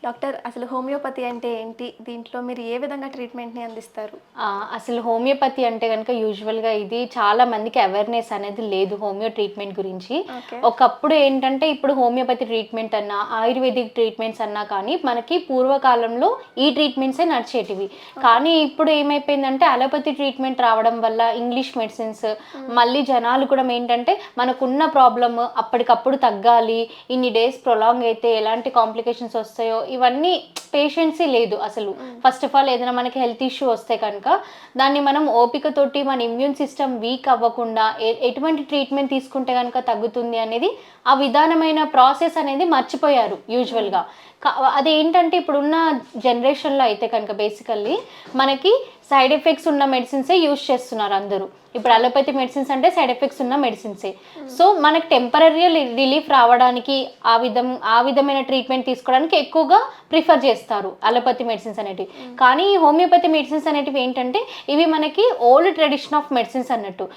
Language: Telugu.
డాక్టర్ అసలు హోమియోపతి అంటే ఏంటి? దీంట్లో మీరు ఏ విధంగా ట్రీట్మెంట్‌ని అందిస్తారు? అసలు హోమియోపతి అంటే గనుక యూజువల్‌గా ఇది చాలా మందికి అవేర్‌నెస్ అనేది లేదు హోమియో ట్రీట్మెంట్ గురించి. ఓకే. ఒకప్పుడు ఏంటంటే ఇప్పుడు హోమియోపతి ట్రీట్మెంట్ అన్నా, ఆయుర్వేదిక్ ట్రీట్మెంట్స్ అన్నా కానీ మనకి పూర్వకాలంలో ఈ ట్రీట్మెంట్సే నడిచేటివి. కానీ ఇప్పుడు ఏమైపోయిందంటే అలోపతి ట్రీట్మెంట్ రావడం వల్ల ఇంగ్లీష్ మెడిసిన్స్ మళ్ళీ జనాలు కూడా ఏంటంటే మనకున్న ప్రాబ్లమ్ అప్పటికప్పుడు తగ్గాలి, ఇన్ని డేస్ ప్రొలాంగ్ అయితే ఎలాంటి కాంప్లికేషన్స్ వస్తాయో ఇవన్నీ పేషెన్సీ లేదు అసలు. ఫస్ట్ ఆఫ్ ఆల్ ఏదైనా మనకి హెల్త్ ఇష్యూ వస్తే కనుక దాన్ని మనం ఓపికతోటి మన ఇమ్యూన్ సిస్టమ్ వీక్ అవ్వకుండా ఎటువంటి ట్రీట్మెంట్ తీసుకుంటే కనుక తగ్గుతుంది అనేది ఆ విధానమైన ప్రాసెస్ అనేది మర్చిపోయారు యూజువల్గా. అదేంటంటే ఇప్పుడున్న జనరేషన్లో అయితే కనుక బేసికల్లీ మనకి సైడ్ ఎఫెక్ట్స్ ఉన్న మెడిసిన్సే యూజ్ చేస్తున్నారు అందరూ. ఇప్పుడు అలోపతి మెడిసిన్స్ అంటే సైడ్ ఎఫెక్ట్స్ ఉన్న మెడిసిన్సే. సో మనకి టెంపరరీ రిలీఫ్ రావడానికి ఆ విధమైన ట్రీట్మెంట్ తీసుకోవడానికి ఎక్కువగా ప్రిఫర్ చేస్తారు అలోపతి మెడిసిన్స్ అనేటివి. కానీ హోమియోపతి మెడిసిన్స్ అనేటివి ఏంటంటే ఇవి మనకి ఓల్డ్ ట్రెడిషన్ ఆఫ్ మెడిసిన్స్ అన్నట్టు.